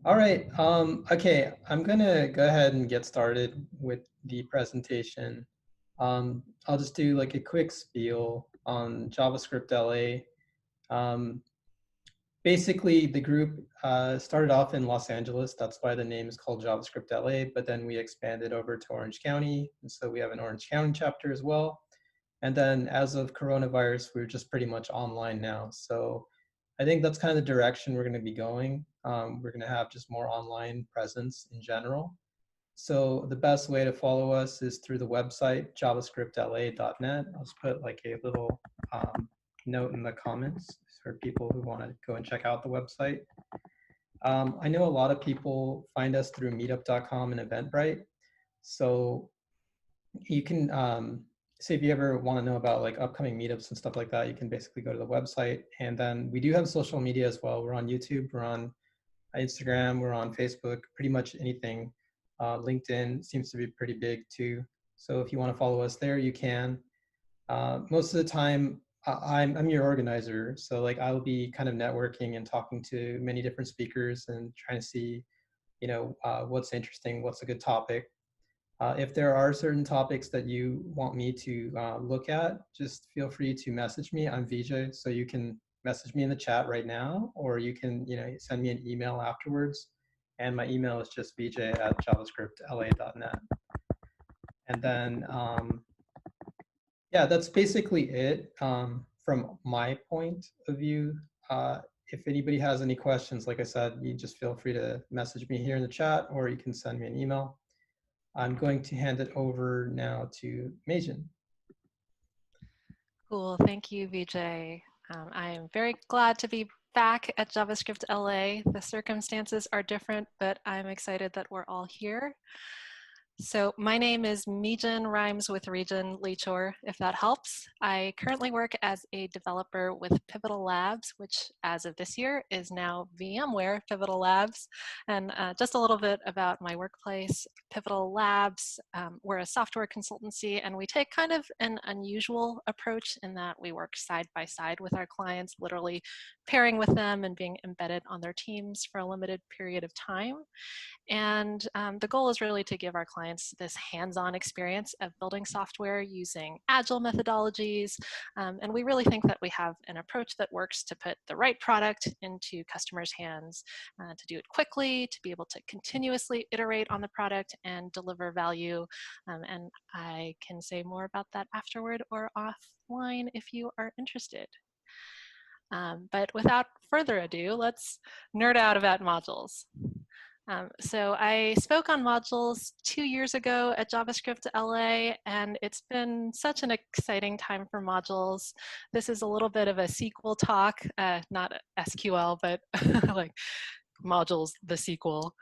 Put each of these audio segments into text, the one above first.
All right. Okay, I'm gonna go ahead and get started with the presentation. I'll just do like a quick spiel on JavaScriptLA. Um, Basically, the group started off in Los Angeles. That's why the name is called JavaScriptLA, but then we expanded over to Orange County. And so we have an Orange County chapter as well. And then as of coronavirus, we're just pretty much online now. So I think that's kind of the direction we're going to be going. We're going to have just more online presence in general. So the best way to follow us is through the website, javascriptla.net. I'll just put like a little note in the comments for people who want to go and check out the website. I know a lot of people find us through meetup.com and Eventbrite. So you can, say if you ever want to know about like upcoming meetups and stuff like that, you can basically go to the website. And then we do have social media as well. We're on YouTube, we're on Instagram, we're on Facebook, pretty much anything. LinkedIn seems to be pretty big too. So if you want to follow us there, you can. Most of the time, I'm your organizer. So like I'll be kind of networking and talking to many different speakers and trying to see, what's interesting, what's a good topic. If there are certain topics that you want me to look at, just feel free to message me. I'm Vijay, so you can message me in the chat right now, or you can send me an email afterwards. And my email is just vijay@javascriptla.net. And then, yeah, that's basically it from my point of view. If anybody has any questions, like I said, you just feel free to message me here in the chat, or you can send me an email. I'm going to hand it over now to Mejin. Cool, thank you, Vijay. I am very glad to be back at JavaScriptLA. The circumstances are different, but I'm excited that we're all here. So my name is Mejin, rhymes with Mejin Leechor, if that helps. I currently work as a developer with Pivotal Labs, which as of this year is now VMware Pivotal Labs. And just a little bit about my workplace. Pivotal Labs, we're a software consultancy, and we take kind of an unusual approach in that we work side by side with our clients, literally pairing with them and being embedded on their teams for a limited period of time. And the goal is really to give our clients this hands-on experience of building software using agile methodologies. And we really think that we have an approach that works to put the right product into customers' hands, to do it quickly, to be able to continuously iterate on the product and deliver value. And I can say more about that afterward or offline if you are interested. But without further ado, let's nerd out about modules. So I spoke on modules 2 years ago at JavaScriptLA, and it's been such an exciting time for modules. This is a little bit of a sequel talk, not SQL, but like modules, the sequel.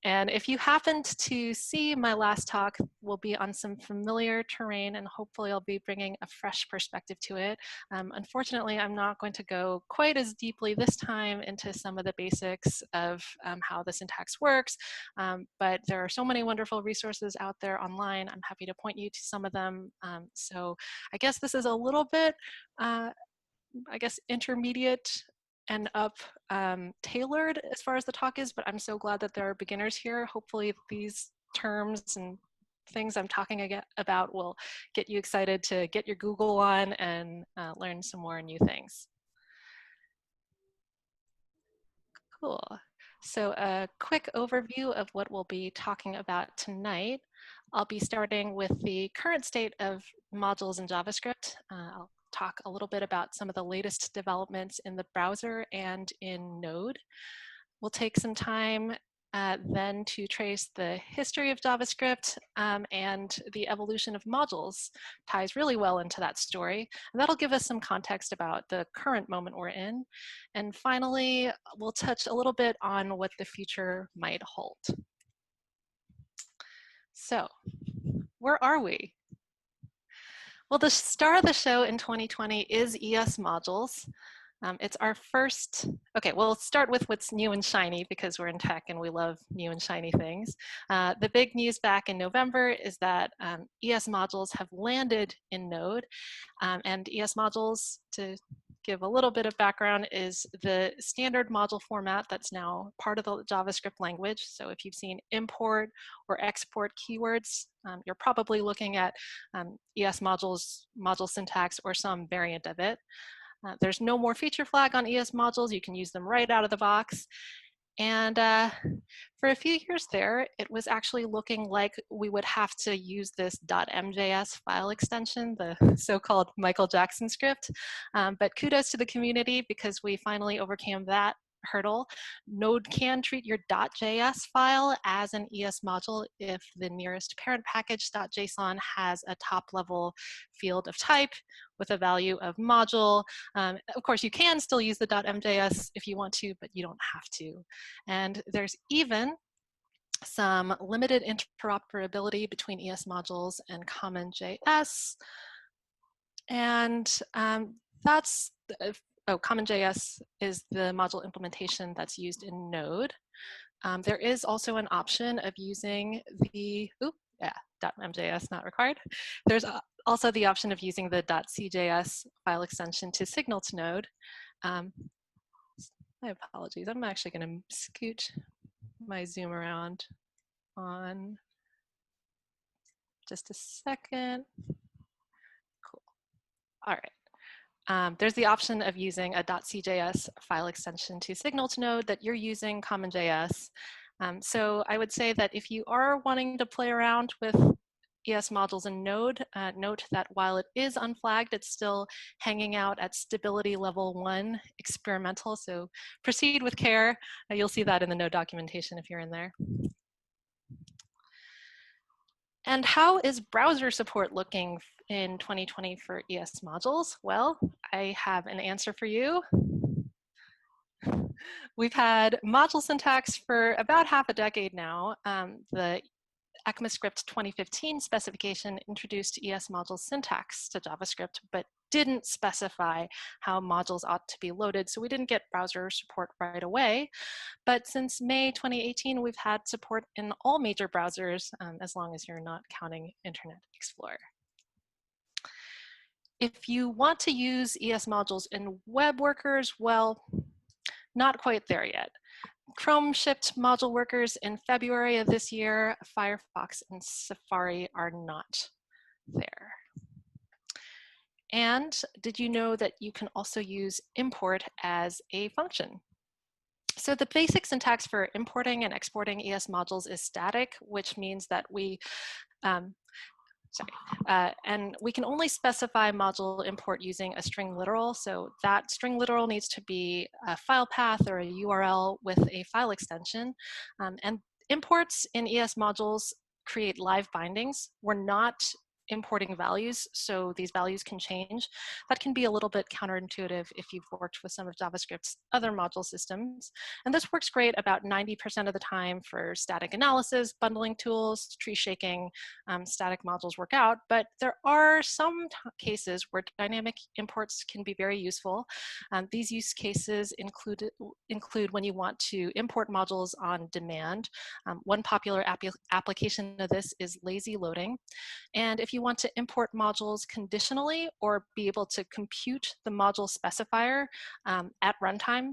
And if you happened to see my last talk, we'll be on some familiar terrain, and hopefully I'll be bringing a fresh perspective to it. Unfortunately, I'm not going to go quite as deeply this time into some of the basics of how the syntax works, but there are so many wonderful resources out there online. I'm happy to point you to some of them. So I guess this is a little bit, intermediate and up tailored as far as the talk is, but I'm so glad that there are beginners here. Hopefully these terms and things I'm talking about will get you excited to get your Google on and learn some more new things. Cool. So a quick overview of what we'll be talking about tonight. I'll be starting with the current state of modules in JavaScript. I'll talk a little bit about some of the latest developments in the browser and in Node. We'll take some time then to trace the history of JavaScript, and the evolution of modules ties really well into that story. And that'll give us some context about the current moment we're in. And finally, we'll touch a little bit on what the future might hold. So, where are we? Well, the star of the show in 2020 is ES modules. It's our first, okay, we'll start with what's new and shiny because we're in tech and we love new and shiny things. The big news back in November is that ES modules have landed in Node, and ES modules, to give a little bit of background, is the standard module format that's now part of the JavaScript language. So if you've seen import or export keywords, you're probably looking at ES modules, module syntax, or some variant of it. There's no more feature flag on ES modules. You can use them right out of the box. And for a few years there, it was actually looking like we would have to use this .mjs file extension, the so-called Michael Jackson script. But kudos to the community, because we finally overcame that hurdle. Node can treat your .js file as an ES module if the nearest parent package .json has a top-level field of type with a value of module. Of course, you can still use the .mjs if you want to, but you don't have to. And there's even some limited interoperability between ES modules and CommonJS. And that's, CommonJS is the module implementation that's used in Node. There is also an option of using the, .mjs not required. There's also the option of using the .cjs file extension to signal to Node. My apologies, I'm actually going to scoot my zoom around on just a second. Cool. All right. There's the option of using a .cjs file extension to signal to Node that you're using CommonJS. So I would say that if you are wanting to play around with ES modules in Node, note that while it is unflagged, it's still hanging out at stability level 1 experimental. So proceed with care. You'll see that in the Node documentation if you're in there. And how is browser support looking in 2020 for ES modules? Well, I have an answer for you. We've had module syntax for about half a decade now. The ECMAScript 2015 specification introduced ES module syntax to JavaScript, but didn't specify how modules ought to be loaded, so we didn't get browser support right away. But since May 2018, we've had support in all major browsers, as long as you're not counting Internet Explorer. If you want to use ES modules in web workers, well, not quite there yet. Chrome shipped module workers in February of this year. Firefox and Safari are not there. And did you know that you can also use import as a function? So the basic syntax for importing and exporting ES modules is static, which means that we and we can only specify module import using a string literal. So that string literal needs to be a file path or a URL with a file extension. And imports in ES modules create live bindings. We're not importing values, so these values can change. That can be a little bit counterintuitive if you've worked with some of JavaScript's other module systems. And this works great about 90% of the time for static analysis, bundling tools, tree shaking. Static modules work out, but there are some cases where dynamic imports can be very useful. These use cases include when you want to import modules on demand. One popular application of this is lazy loading. And if you want to import modules conditionally or be able to compute the module specifier at runtime,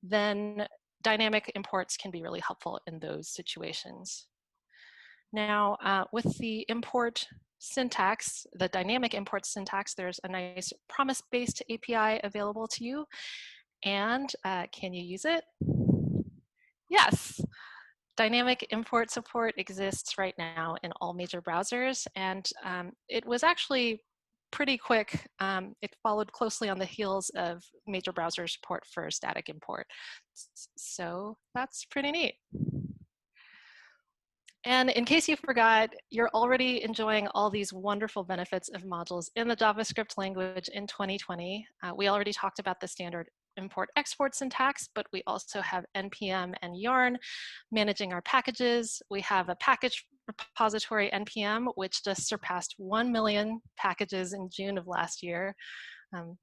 then dynamic imports can be really helpful in those situations. Now, with the import syntax, the dynamic import syntax, there's a nice promise-based API available to you. And can you use it? Yes. Dynamic import support exists right now in all major browsers, and it was actually pretty quick. It followed closely on the heels of major browser support for static import. So that's pretty neat. And in case you forgot, you're already enjoying all these wonderful benefits of modules in the JavaScript language in 2020. We already talked about the standard import-export syntax, but we also have NPM and Yarn managing our packages. We have a package repository NPM, which just surpassed 1 million packages in June of last year.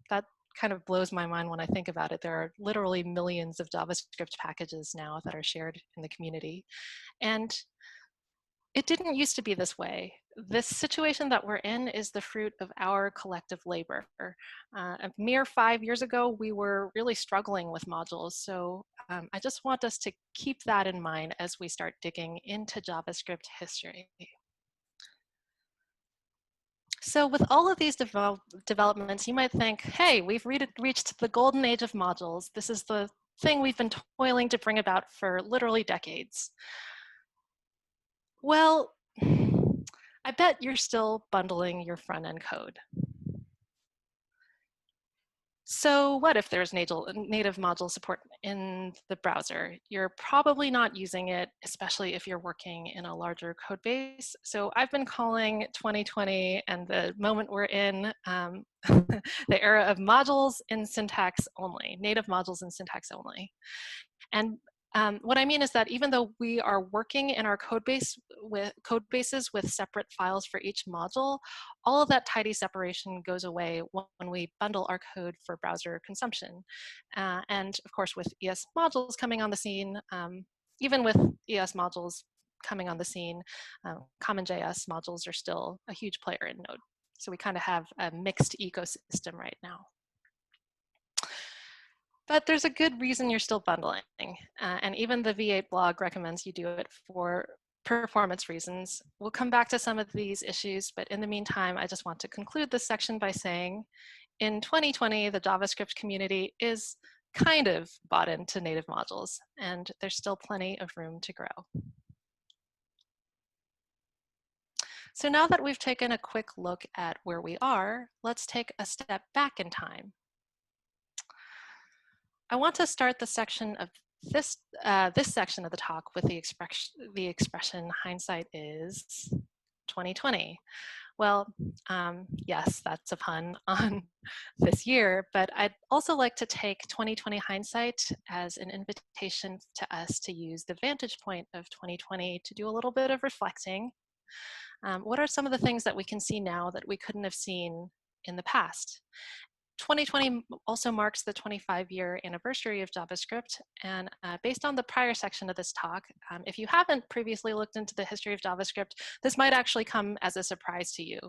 That kind of blows my mind when I think about it. There are literally millions of JavaScript packages now that are shared in the community. And it didn't used to be this way. This situation that we're in is the fruit of our collective labor. A mere 5 years ago, we were really struggling with modules. So I just want us to keep that in mind as we start digging into JavaScript history. So with all of these developments, you might think, hey, we've reached the golden age of modules. This is the thing we've been toiling to bring about for literally decades. Well, I bet you're still bundling your front-end code. So what if there's native module support in the browser? You're probably not using it, especially if you're working in a larger code base. So I've been calling 2020 and the moment we're in the era of modules in syntax only, native modules in syntax only. And what I mean is that even though we are working in our code bases with separate files for each module, all of that tidy separation goes away when we bundle our code for browser consumption. And of course, with ES modules coming on the scene, even with ES modules coming on the scene, common JS modules are still a huge player in Node. So we kind of have a mixed ecosystem right now. But there's a good reason you're still bundling. And even the V8 blog recommends you do it for performance reasons. We'll come back to some of these issues, but in the meantime, I just want to conclude this section by saying, in 2020, the JavaScript community is kind of bought into native modules, and there's still plenty of room to grow. So now that we've taken a quick look at where we are, let's take a step back in time. I want to start the section of this section of the talk with the expression hindsight is 2020. Well, yes, that's a pun on this year, but I'd also like to take 2020 hindsight as an invitation to us to use the vantage point of 2020 to do a little bit of reflecting. What are some of the things that we can see now that we couldn't have seen in the past? 2020 also marks the 25-year anniversary of JavaScript, and based on the prior section of this talk, if you haven't previously looked into the history of JavaScript, this might actually come as a surprise to you.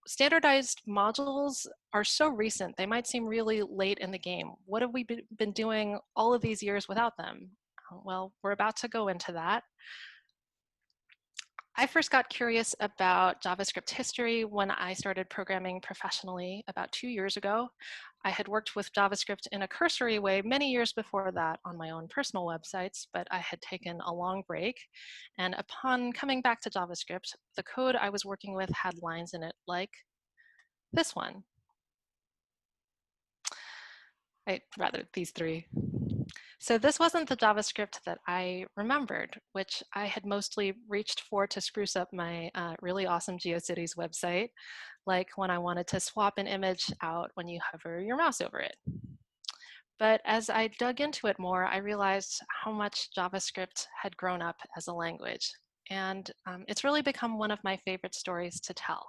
Standardized modules are so recent, they might seem really late in the game. What have we been doing all of these years without them? Well, we're about to go into that. I first got curious about JavaScript history when I started programming professionally about 2 years ago. I had worked with JavaScript in a cursory way many years before that on my own personal websites, but I had taken a long break. And upon coming back to JavaScript, the code I was working with had lines in it like this one. Rather, these three. So this wasn't the JavaScript that I remembered, which I had mostly reached for to spruce up my really awesome GeoCities website, like when I wanted to swap an image out when you hover your mouse over it. But as I dug into it more, I realized how much JavaScript had grown up as a language. And it's really become one of my favorite stories to tell.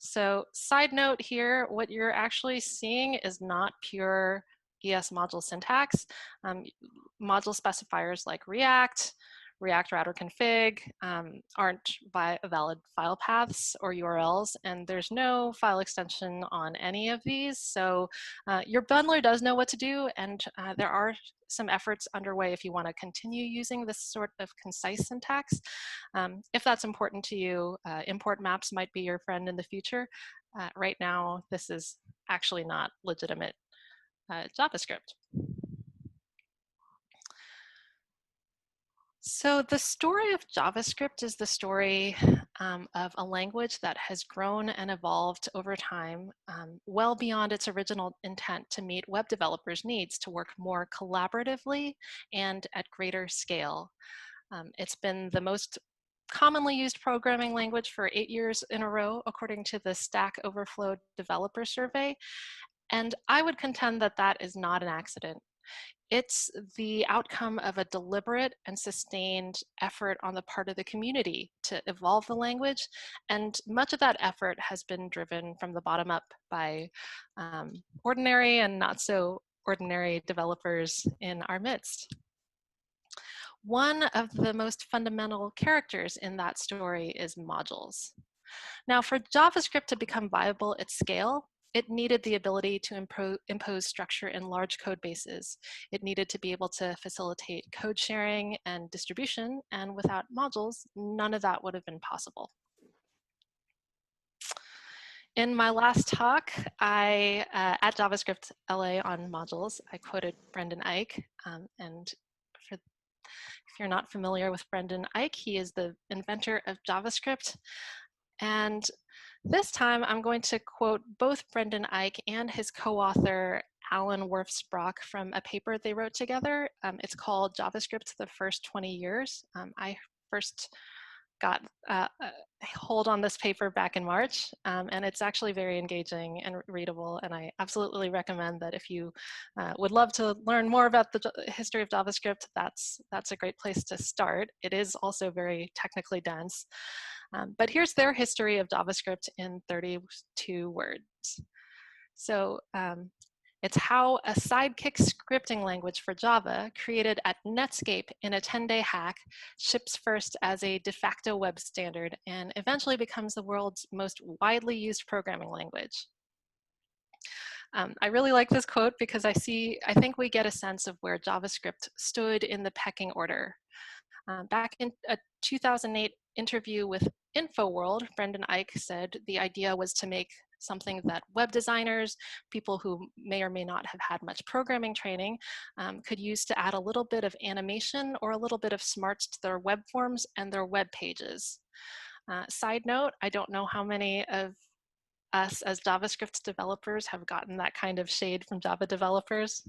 So side note here, what you're actually seeing is not pure ES module syntax. Module specifiers like React router config aren't valid file paths or URLs, and there's no file extension on any of these. So your bundler does know what to do, and there are some efforts underway if you want to continue using this sort of concise syntax. If that's important to you, import maps might be your friend in the future. Right now, this is actually not legitimate JavaScript. So the story of JavaScript is the story of a language that has grown and evolved over time, well beyond its original intent to meet web developers' needs to work more collaboratively and at greater scale. It's been the most commonly used programming language for 8 years in a row, according to the Stack Overflow Developer Survey. And I would contend that that is not an accident. It's the outcome of a deliberate and sustained effort on the part of the community to evolve the language. And much of that effort has been driven from the bottom up by ordinary and not so ordinary developers in our midst. one of the most fundamental characters in that story is modules. Now, for JavaScript to become viable at scale, it needed the ability to impose structure in large code bases. It needed to be able to facilitate code sharing and distribution, and without modules, none of that would have been possible. In my last talk, at JavaScriptLA on modules, I quoted Brendan Eich, and if you're not familiar with Brendan Eich, he is the inventor of JavaScript. And this time, I'm going to quote both Brendan Eich and his co-author, Alan Worfsbrock, from a paper they wrote together. It's called JavaScript: The First 20 Years. I first got a hold on this paper back in March, and it's actually very engaging and readable, and I absolutely recommend that if you would love to learn more about the history of JavaScript, that's a great place to start. It is also very technically dense, but here's their history of JavaScript in 32 words. So it's how a sidekick scripting language for Java, created at Netscape in a 10-day hack, ships first as a de facto web standard and eventually becomes the world's most widely used programming language. I really like this quote because I think we get a sense of where JavaScript stood in the pecking order. Back in a 2008 interview with InfoWorld, Brendan Eich said the idea was to make something that web designers, people who may or may not have had much programming training, could use to add a little bit of animation or a little bit of smarts to their web forms and their web pages. Side note, I don't know how many of us as JavaScript developers have gotten that kind of shade from Java developers,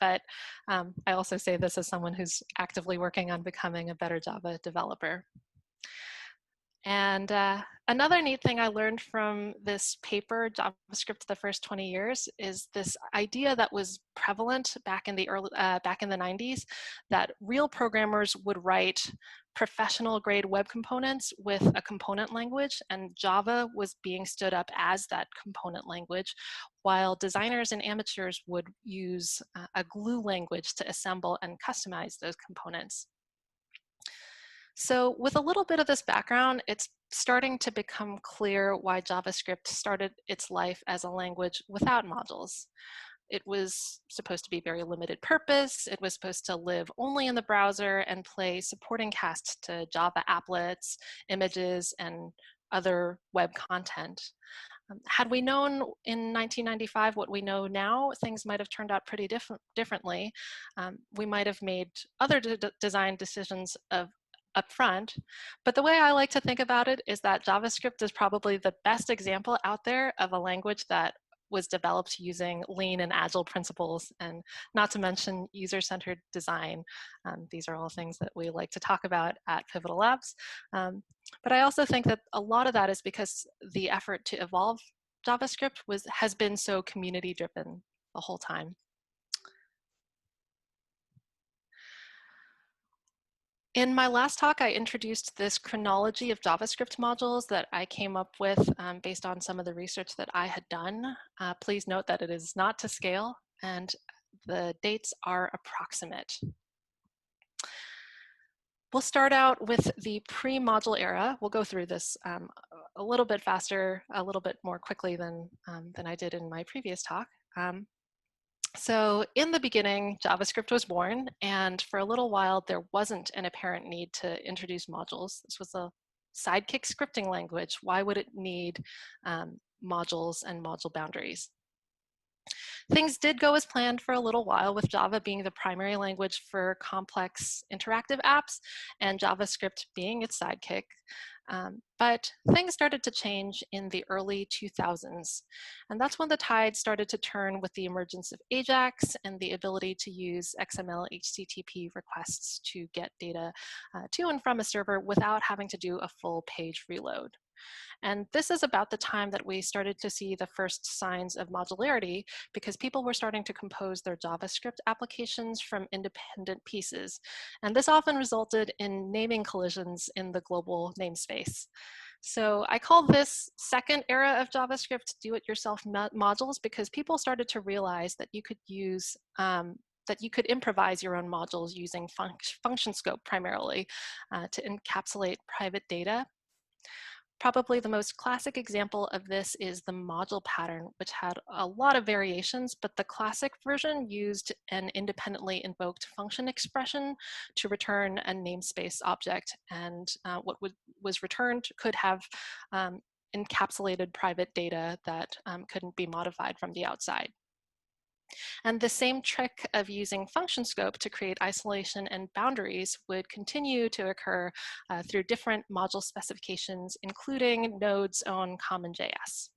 but I also say this as someone who's actively working on becoming a better Java developer. And another neat thing I learned from this paper, JavaScript: The First 20 Years, is this idea that was prevalent back in the 90s, that real programmers would write professional grade web components with a component language, and Java was being stood up as that component language, while designers and amateurs would use a glue language to assemble and customize those components. So with a little bit of this background, it's starting to become clear why JavaScript started its life as a language without modules. It was supposed to be very limited purpose. It was supposed to live only in the browser and play supporting cast to Java applets, images, and other web content. Had we known in 1995 what we know now, things might have turned out pretty differently. We might have made other design decisions up front. But the way I like to think about it is that JavaScript is probably the best example out there of a language that was developed using lean and agile principles, and not to mention user-centered design. These are all things that we like to talk about at Pivotal Labs. But I also think that a lot of that is because the effort to evolve JavaScript has been so community-driven the whole time. In my last talk, I introduced this chronology of JavaScript modules that I came up with based on some of the research that I had done. Please note that it is not to scale, and the dates are approximate. We'll start out with the pre-module era. We'll go through this a little bit faster, a little bit more quickly than I did in my previous talk. So in the beginning, JavaScript was born, and for a little while, there wasn't an apparent need to introduce modules. This was a sidekick scripting language. Why would it need modules and module boundaries? Things did go as planned for a little while, with Java being the primary language for complex interactive apps and JavaScript being its sidekick. But things started to change in the early 2000s. And that's when the tide started to turn with the emergence of AJAX and the ability to use XML HTTP requests to get data to and from a server without having to do a full page reload. And this is about the time that we started to see the first signs of modularity, because people were starting to compose their JavaScript applications from independent pieces. And this often resulted in naming collisions in the global namespace. So I call this second era of JavaScript do-it-yourself modules, because people started to realize that you could use that you could improvise your own modules using function scope primarily to encapsulate private data. Probably the most classic example of this is the module pattern, which had a lot of variations, but the classic version used an independently invoked function expression to return a namespace object, and what was returned could have encapsulated private data that couldn't be modified from the outside. And the same trick of using function scope to create isolation and boundaries would continue to occur through different module specifications, including Node's own CommonJS.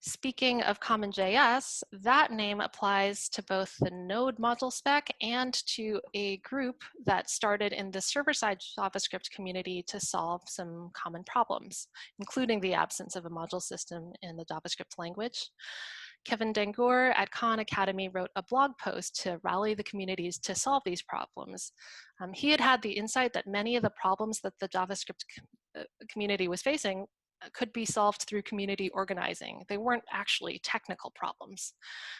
Speaking of CommonJS, that name applies to both the Node module spec and to a group that started in the server-side JavaScript community to solve some common problems, including the absence of a module system in the JavaScript language. Kevin Dangoor at Khan Academy wrote a blog post to rally the communities to solve these problems. He had the insight that many of the problems that the JavaScript community was facing could be solved through community organizing. They weren't actually technical problems.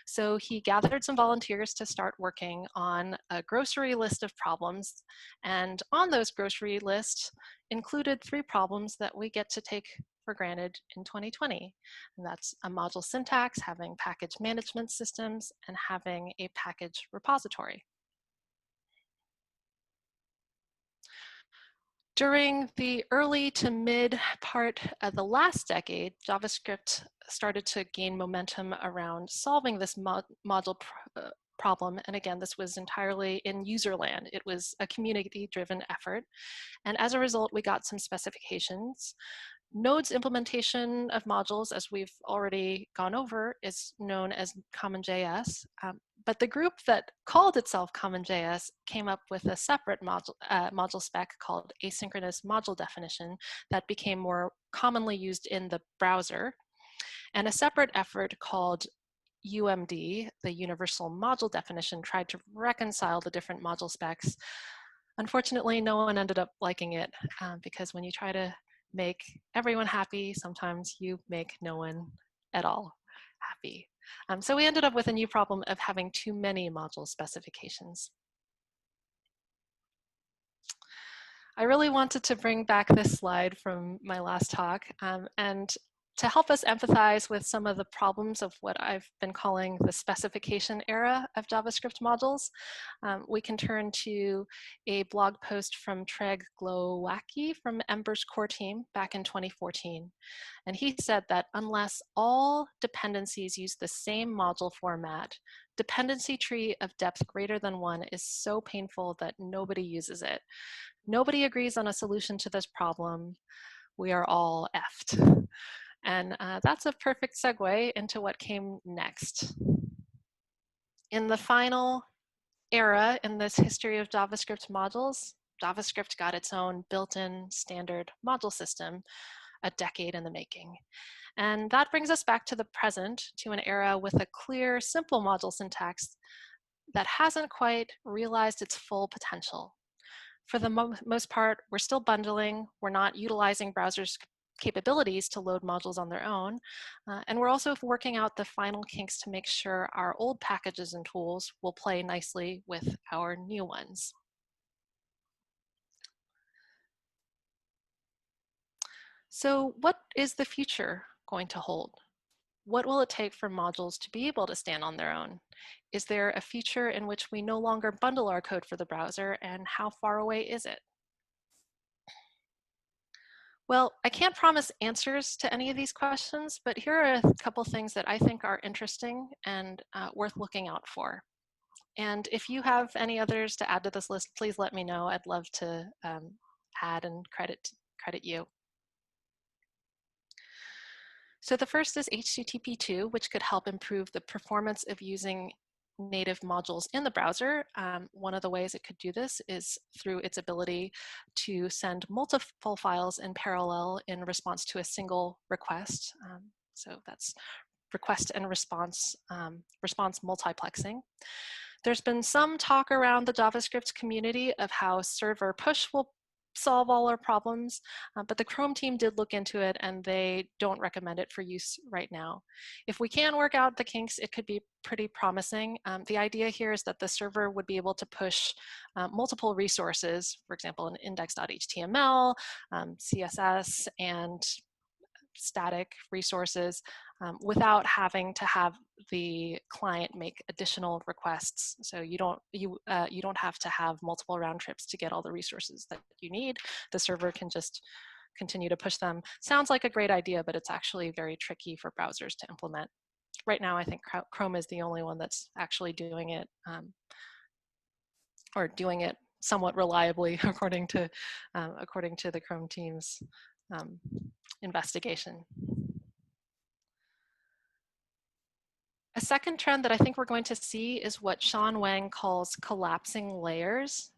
So he gathered some volunteers to start working on a grocery list of problems, and on those grocery lists included 3 problems that we get to take for granted in 2020. And that's a module syntax, having package management systems, and having a package repository. During the early to mid part of the last decade, JavaScript started to gain momentum around solving this module problem. And again, this was entirely in user land. It was a community-driven effort. And as a result, we got some specifications. Node's implementation of modules, as we've already gone over, is known as CommonJS. But the group that called itself CommonJS came up with a separate module spec called asynchronous module definition that became more commonly used in the browser, and a separate effort called UMD, the universal module definition, tried to reconcile the different module specs. Unfortunately, no one ended up liking it because when you try to make everyone happy, sometimes you make no one at all happy. So we ended up with a new problem of having too many module specifications. I really wanted to bring back this slide from my last talk, and to help us empathize with some of the problems of what I've been calling the specification era of JavaScript modules, we can turn to a blog post from Treg Glowacki from Ember's core team back in 2014. And he said that unless all dependencies use the same module format, dependency tree of depth greater than 1 is so painful that nobody uses it. Nobody agrees on a solution to this problem. We are all effed. And that's a perfect segue into what came next. In the final era in this history of JavaScript modules, JavaScript got its own built-in standard module system a decade in the making. And that brings us back to the present, to an era with a clear, simple module syntax that hasn't quite realized its full potential. For the most part, we're still bundling, we're not utilizing browsers' capabilities to load modules on their own. And we're also working out the final kinks to make sure our old packages and tools will play nicely with our new ones. So what is the future going to hold? What will it take for modules to be able to stand on their own? Is there a future in which we no longer bundle our code for the browser, and how far away is it? Well, I can't promise answers to any of these questions, but here are a couple things that I think are interesting and worth looking out for. And if you have any others to add to this list, please let me know. I'd love to add and credit you. So the first is HTTP2, which could help improve the performance of using native modules in the browser. One of the ways it could do this is through its ability to send multiple files in parallel in response to a single request. So that's request and response multiplexing. There's been some talk around the JavaScript community of how server push will solve all our problems, but the Chrome team did look into it and they don't recommend it for use right now. If we can work out the kinks, it could be pretty promising. The idea here is that the server would be able to push multiple resources, for example, an index.html, CSS, and static resources without having to have the client make additional requests. So you don't have to have multiple round trips to get all the resources that you need. The server can just continue to push them. Sounds like a great idea, but it's actually very tricky for browsers to implement. Right now, I think Chrome is the only one that's actually doing it, or doing it somewhat reliably according to the Chrome team's investigation. A second trend that I think we're going to see is what Sean Wang calls collapsing layers.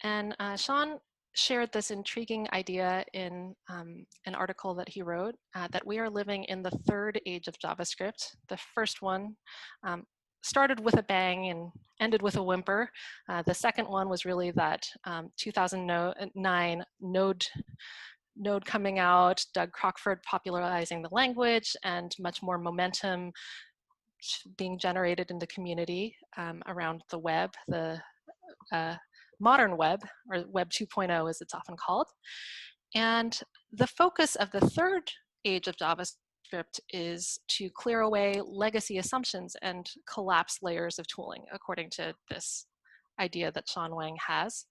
And Sean shared this intriguing idea in an article that he wrote, that we are living in the third age of JavaScript. The first one started with a bang and ended with a whimper. The second one was really that 2009 Node coming out, Doug Crockford popularizing the language, and much more momentum being generated in the community around the web, the modern web, or Web 2.0 as it's often called. And the focus of the third age of JavaScript is to clear away legacy assumptions and collapse layers of tooling, according to this idea that Sean Wang has.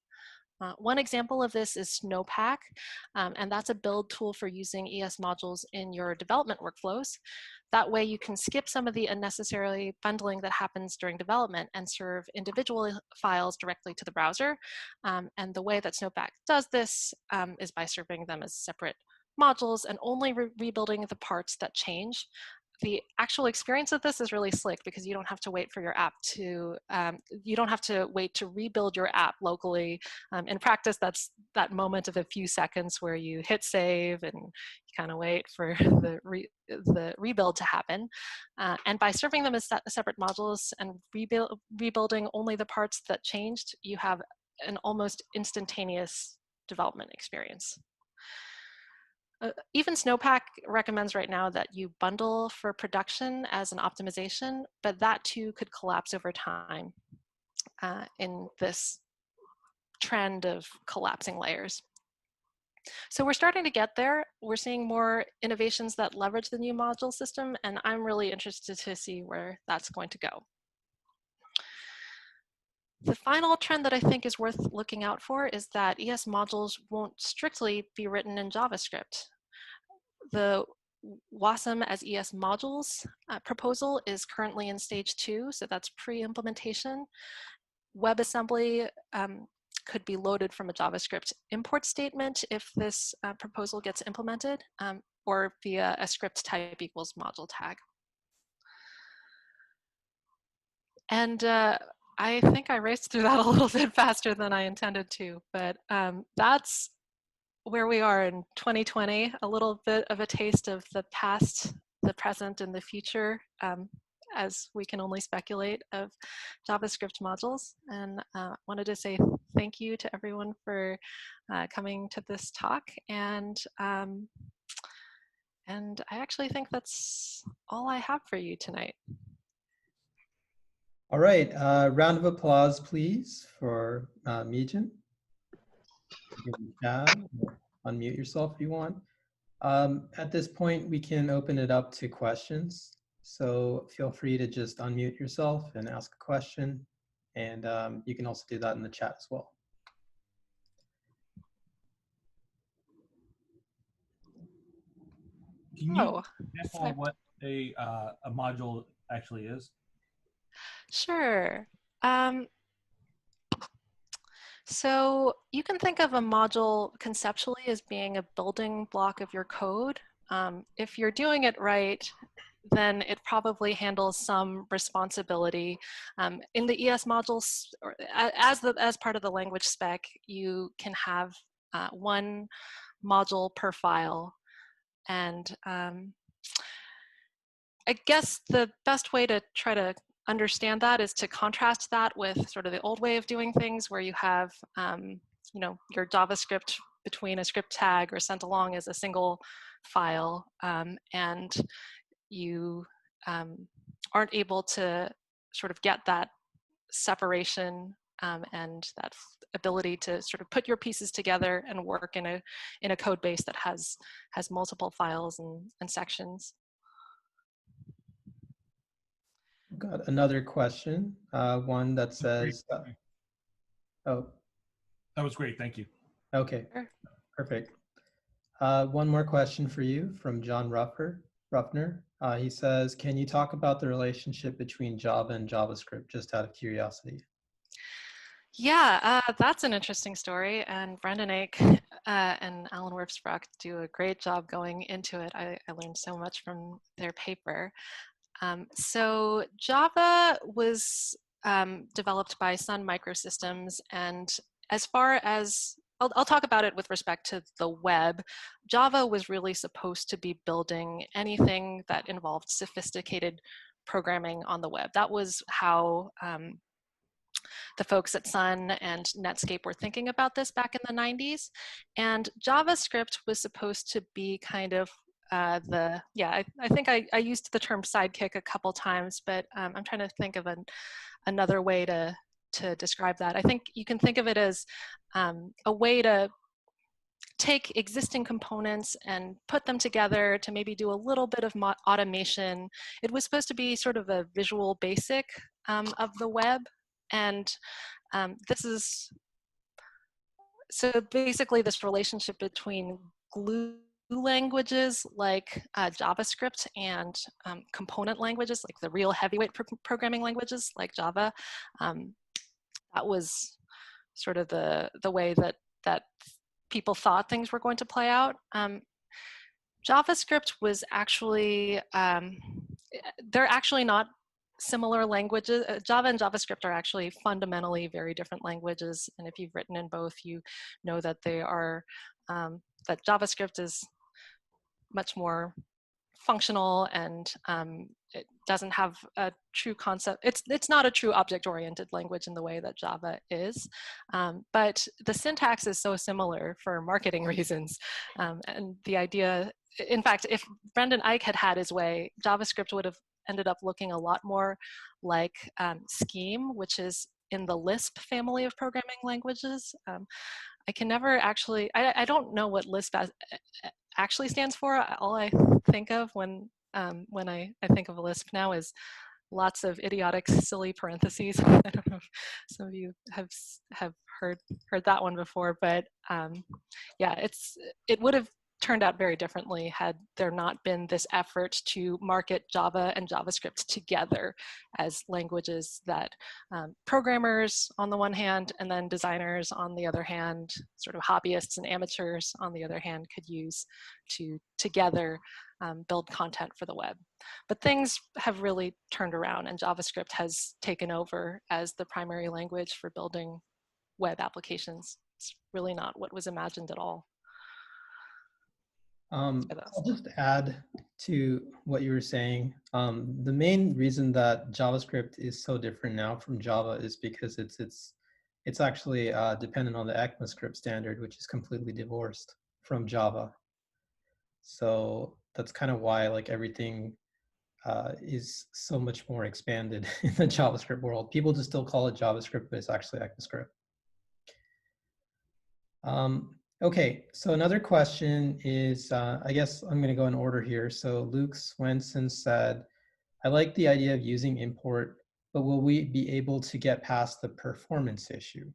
One example of this is Snowpack, and that's a build tool for using ES modules in your development workflows. That way you can skip some of the unnecessary bundling that happens during development and serve individual files directly to the browser. And the way that Snowpack does this is by serving them as separate modules and only rebuilding the parts that change. The actual experience of this is really slick because you don't have to wait for your app to, you don't have to wait to rebuild your app locally. In practice, that's that moment of a few seconds where you hit save and you kind of wait for the rebuild to happen. And by serving them as separate modules and rebuilding only the parts that changed, you have an almost instantaneous development experience. Even Snowpack recommends right now that you bundle for production as an optimization, but that too could collapse over time in this trend of collapsing layers. So we're starting to get there. We're seeing more innovations that leverage the new module system, and I'm really interested to see where that's going to go. The final trend that I think is worth looking out for is that ES modules won't strictly be written in JavaScript. The WASM as ES modules proposal is currently in stage 2, so that's pre-implementation. WebAssembly could be loaded from a JavaScript import statement if this proposal gets implemented, or via a script type equals module tag. And I think I raced through that a little bit faster than I intended to, but that's where we are in 2020, a little bit of a taste of the past, the present, and the future, as we can only speculate, of JavaScript modules. And wanted to say thank you to everyone for coming to this talk. And I actually think that's all I have for you tonight. All right, round of applause, please, for Mejin. Unmute yourself if you want. At this point, we can open it up to questions. So feel free to just unmute yourself and ask a question. And you can also do that in the chat as well. Can you example what a module actually is? Sure. So you can think of a module conceptually as being a building block of your code. If you're doing it right, then it probably handles some responsibility. In the ES modules, or as part of the language spec, you can have one module per file. And I guess the best way to try to understand that is to contrast that with sort of the old way of doing things, where you have, you know, your JavaScript between a script tag or sent along as a single file, and you aren't able to sort of get that separation and that ability to sort of put your pieces together and work in a code base that has multiple files and sections. Got another question, one that says, oh. That was great, thank you. Okay, perfect. One more question for you from John Ruffner. He says, can you talk about the relationship between Java and JavaScript, just out of curiosity? Yeah, that's an interesting story, and Brendan Ake and Alan Werfsbrock do a great job going into it. I learned so much from their paper. So Java was developed by Sun Microsystems, and as far as I'll talk about it with respect to the web, Java was really supposed to be building anything that involved sophisticated programming on the web. That was how the folks at Sun and Netscape were thinking about this back in the 90s. And JavaScript was supposed to be kind of I think I used the term sidekick a couple times, but I'm trying to think of another way to describe that. I think you can think of it as a way to take existing components and put them together to maybe do a little bit of automation. It was supposed to be sort of a visual basic of the web. And this is, so basically this relationship between glue languages like JavaScript and component languages like the real heavyweight programming languages like Java. That was sort of the way that people thought things were going to play out. JavaScript was actually, they're actually not similar languages. Java and JavaScript are actually fundamentally very different languages. And if you've written in both, you know that they are, that JavaScript is much more functional and it doesn't have a true concept. It's not a true object-oriented language in the way that Java is, but the syntax is so similar for marketing reasons. And the idea, in fact, if Brendan Ike had had his way, JavaScript would have ended up looking a lot more like Scheme, which is in the Lisp family of programming languages. I can never actually, I don't know what Lisp actually stands for. All I think of when I think of a Lisp now is lots of idiotic, silly parentheses. I don't know if some of you have heard that one before, but yeah, it would have turned out very differently had there not been this effort to market Java and JavaScript together as languages that programmers on the one hand, and then designers on the other hand, sort of hobbyists and amateurs on the other hand, could use to together build content for the web. But things have really turned around, and JavaScript has taken over as the primary language for building web applications. It's really not what was imagined at all. I'll just add to what you were saying. The main reason that JavaScript is so different now from Java is because it's actually dependent on the ECMAScript standard, which is completely divorced from Java. So that's kind of why like everything is so much more expanded in the JavaScript world. People just still call it JavaScript, but it's actually ECMAScript. Okay, so another question is, I guess I'm going to go in order here. So Luke Swenson said, I like the idea of using import, but will we be able to get past the performance issue?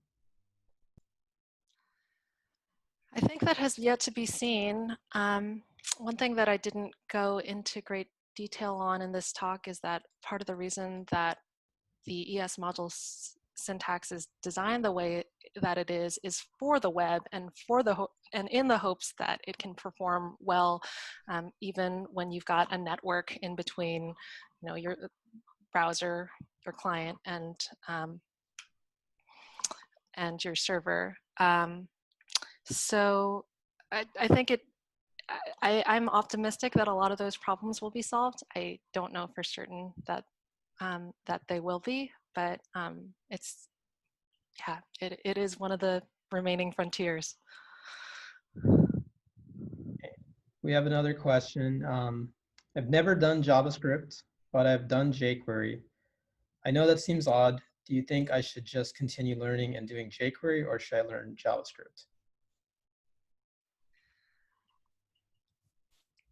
I think that has yet to be seen. One thing that I didn't go into great detail on in this talk is that part of the reason that the ES module syntax is designed the way that it is for the web and in the hopes that it can perform well even when you've got a network in between, you know, your browser, your client, and your server. So I think I'm optimistic that a lot of those problems will be solved. I don't know for certain that that they will be, but it is one of the remaining frontiers. we have another question. I've never done JavaScript, but I've done jQuery. I know that seems odd. Do you think I should just continue learning and doing jQuery, or should I learn JavaScript?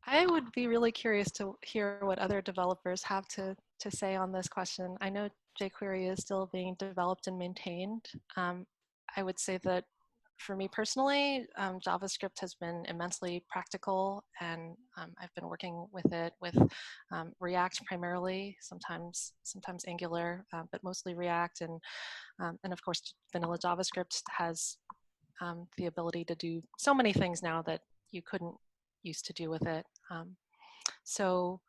I would be really curious to hear what other developers have to say on this question. I know jQuery is still being developed and maintained. I would say that for me personally, JavaScript has been immensely practical, and I've been working with it with React primarily, sometimes Angular, but mostly React, and of course vanilla JavaScript has the ability to do so many things now that you couldn't used to do with it. So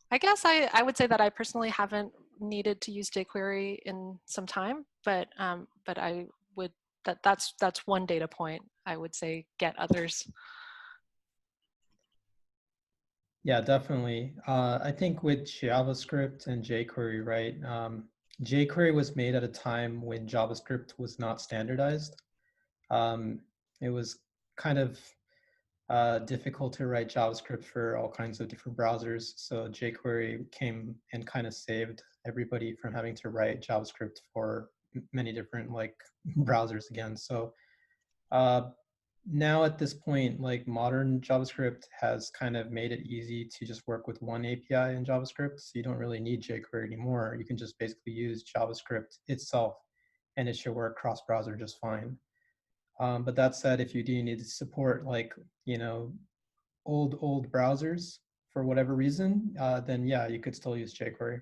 I guess I would say that I personally haven't needed to use jQuery in some time, but I would that's one data point. I would say get others. Yeah, definitely. I think with JavaScript and jQuery, right? jQuery was made at a time when JavaScript was not standardized. It was kind of difficult to write JavaScript for all kinds of different browsers. So jQuery came and kind of saved everybody from having to write JavaScript for many different like browsers again. So now at this point, like modern JavaScript has kind of made it easy to just work with one API in JavaScript. So you don't really need jQuery anymore. You can just basically use JavaScript itself and it should work cross-browser just fine. But that said, if you do need to support like, you know, old browsers for whatever reason, then yeah, you could still use jQuery.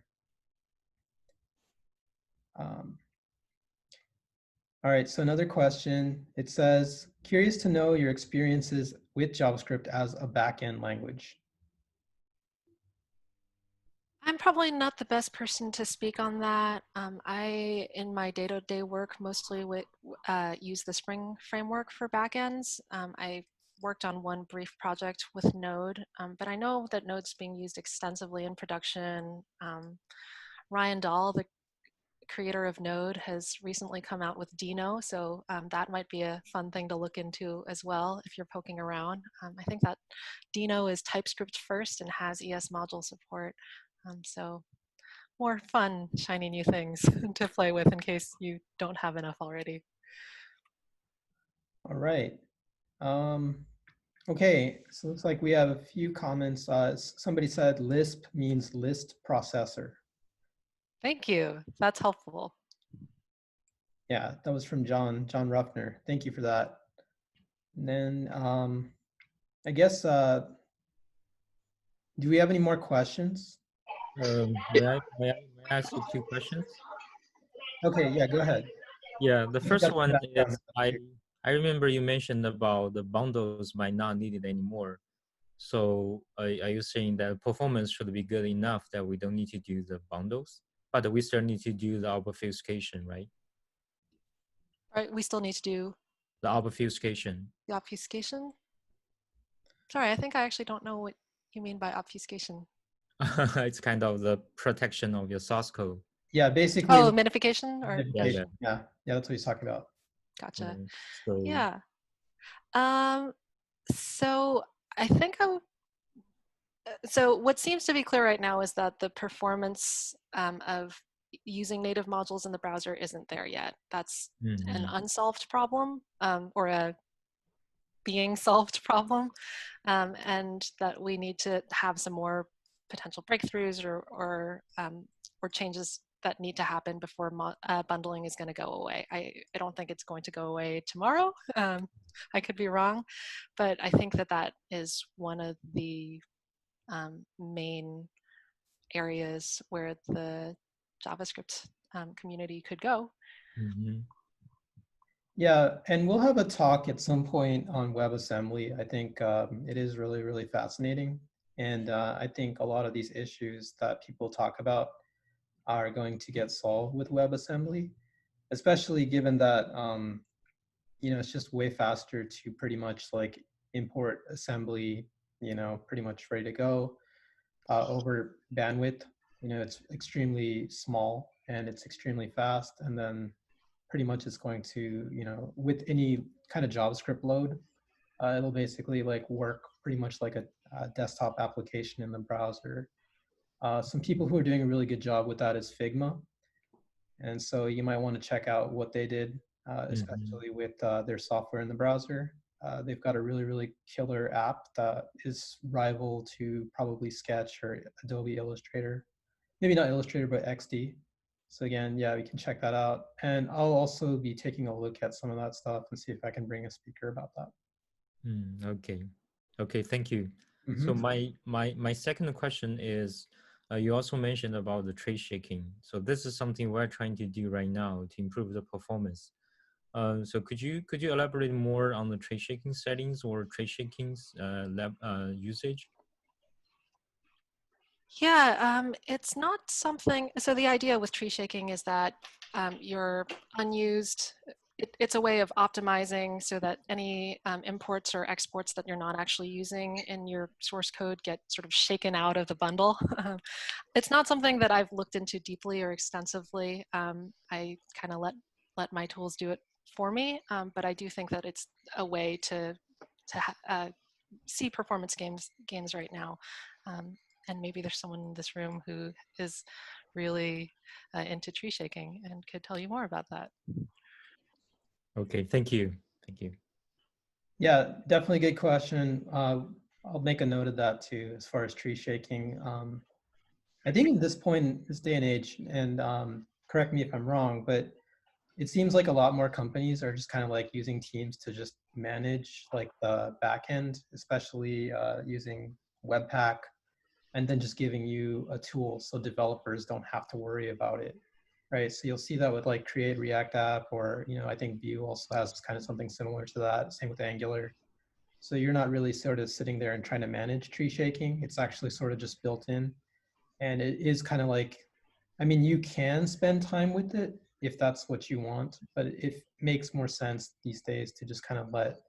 All right, so another question. It says, curious to know your experiences with JavaScript as a backend language. I'm probably not the best person to speak on that. I, in my day-to-day work, mostly use the Spring framework for backends. I worked on one brief project with Node, but I know that Node's being used extensively in production. Ryan Dahl, the creator of Node, has recently come out with Dino, so that might be a fun thing to look into as well if you're poking around. I think that Dino is TypeScript first and has ES module support. So more fun, shiny new things to play with in case you don't have enough already. All right. Okay, so it looks like we have a few comments. Somebody said Lisp means list processor. Thank you. That's helpful. Yeah, that was from John Ruffner. Thank you for that. And then I guess, do we have any more questions? May I ask you two questions? Okay, yeah, go ahead. Yeah, the first one is background. I remember you mentioned about the bundles might not need it anymore. So are you saying that performance should be good enough that we don't need to do the bundles, but we still need to do the obfuscation, right? Right, we still need to do The obfuscation. the obfuscation. Sorry, I think I actually don't know what you mean by obfuscation. It's kind of the protection of your source code. Yeah, basically. Oh, minification or minification. Yeah, that's what he's talking about. Gotcha. So yeah. So I think so what seems to be clear right now is that the performance of using native modules in the browser isn't there yet. That's an unsolved problem or a being solved problem, and that we need to have some more potential breakthroughs or changes that need to happen before bundling is going to go away. I don't think it's going to go away tomorrow. I could be wrong, but I think that that is one of the main areas where the JavaScript community could go. Yeah, and we'll have a talk at some point on WebAssembly. I think it is really, really fascinating. And I think a lot of these issues that people talk about are going to get solved with WebAssembly, especially given that, you know, it's just way faster to pretty much like import assembly, you know, pretty much ready to go over bandwidth. You know, it's extremely small and it's extremely fast. And then pretty much it's going to, you know, with any kind of JavaScript load, It'll basically like work pretty much like a desktop application in the browser. Some people who are doing a really good job with that is Figma. And so you might want to check out what they did, especially with their software in the browser. They've got a really, really killer app that is rival to probably Sketch or Adobe Illustrator. Maybe not Illustrator, but XD. So again, yeah, we can check that out. And I'll also be taking a look at some of that stuff and see if I can bring a speaker about that. Okay. Okay, thank you. So Mm-hmm. my second question is, you also mentioned about the trade shaking. So this is something we're trying to do right now to improve the performance. So could you elaborate more on the trade shaking settings or trade shaking's usage? Yeah, it's not something, so the idea with tree shaking is that your unused, it's a way of optimizing so that any imports or exports that you're not actually using in your source code get sort of shaken out of the bundle. It's not something that I've looked into deeply or extensively. I kind of let my tools do it for me, but I do think that it's a way to see performance gains right now. And maybe there's someone in this room who is really into tree shaking and could tell you more about that. Okay, thank you. Thank you. Yeah, definitely good question. I'll make a note of that too, as far as tree shaking. I think at this point, this day and age, and correct me if I'm wrong, but it seems like a lot more companies are just kind of like using Teams to just manage like the backend, especially using Webpack, and then just giving you a tool so developers don't have to worry about it, right? So you'll see that with like Create React App, or I think Vue also has kind of something similar to that. Same with Angular. So you're not really sort of sitting there and trying to manage tree shaking. It's actually sort of just built in, and it is kind of like, I mean, you can spend time with it if that's what you want, but it makes more sense these days to just kind of let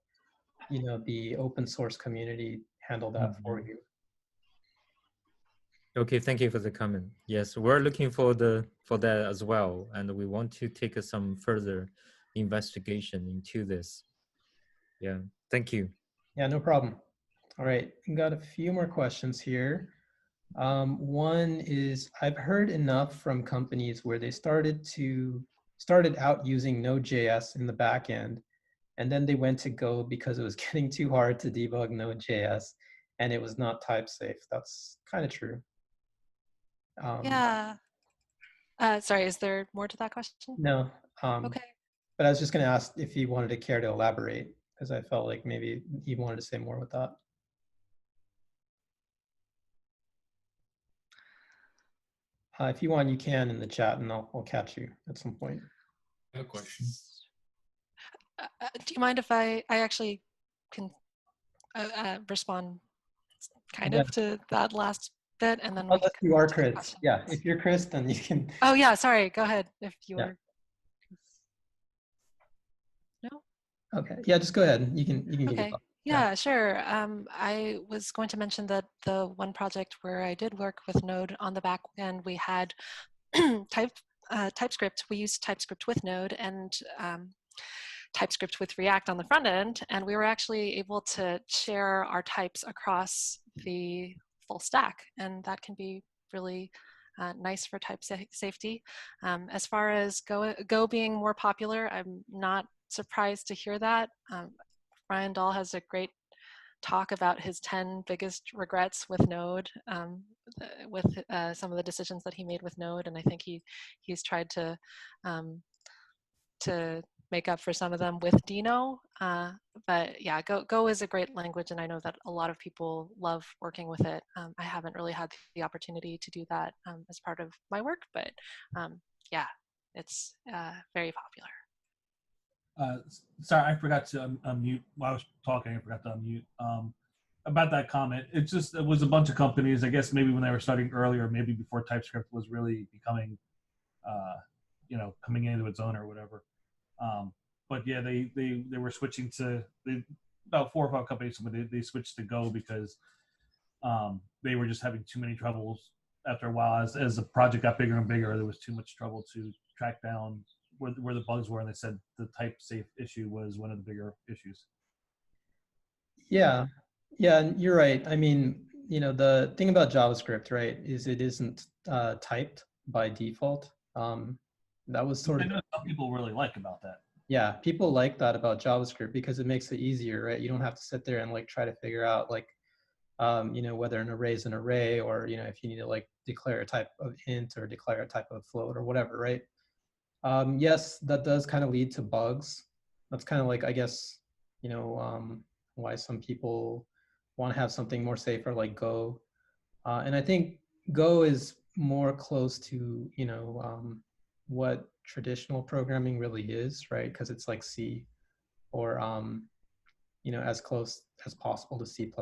the open source community handle that for you. Okay, thank you for the comment. Yes, we're looking for that as well, and we want to take some further investigation into this. Yeah, thank you. Yeah, no problem. All right, we got a few more questions here. One is, I've heard enough from companies where they started out using Node.js in the back end, and then they went to Go because it was getting too hard to debug Node.js, and it was not type safe. That's kind of true. Yeah. Sorry, is there more to that question? No. Okay. But I was just going to ask if you wanted to care to elaborate, because I felt like maybe you wanted to say more with that. If you want, you can in the chat, and I'll catch you at some point. No question. Do you mind if I actually can respond kind of to that last bit, and then Unless you are to the Chris. questions? Yeah, if you're Chris, then you can. Oh yeah, sorry. Go ahead if you Yeah. were. No. Okay. Yeah, just go ahead. You can give your Okay. thought. Yeah, sure. I was going to mention that the one project where I did work with Node on the back end, we had TypeScript. We used TypeScript with Node and TypeScript with React on the front end, and we were actually able to share our types across the full stack, and that can be really nice for type safety. As far as Go being more popular, I'm not surprised to hear that. Ryan Dahl has a great talk about his 10 biggest regrets with Node, with some of the decisions that he made with Node, and I think he's tried to make up for some of them with Dino. But yeah, Go is a great language, and I know that a lot of people love working with it. I haven't really had the opportunity to do that as part of my work, but yeah, it's very popular. Sorry, I forgot to unmute while I was talking. I forgot to unmute. About that comment, it was a bunch of companies. I guess maybe when they were starting earlier, maybe before TypeScript was really becoming, coming into its own or whatever. But yeah, they were switching to about 4 or 5 companies. But they switched to Go because they were just having too many troubles after a while. As the project got bigger and bigger, there was too much trouble to track down where the bugs were, and they said the type safe issue was one of the bigger issues. Yeah, yeah, and you're right. I mean, the thing about JavaScript, right, is it isn't typed by default. That was Which sort I of, know some people really like about that. yeah, people like that about JavaScript because it makes it easier, right? You don't have to sit there and like try to figure out like, whether an array is an array, or, if you need to like declare a type of int or declare a type of float or whatever, right? Yes, that does kind of lead to bugs. That's kind of like, I guess, why some people want to have something more safer like Go. And I think Go is more close to, what traditional programming really is, right? Because it's like C, or, as close as possible to C++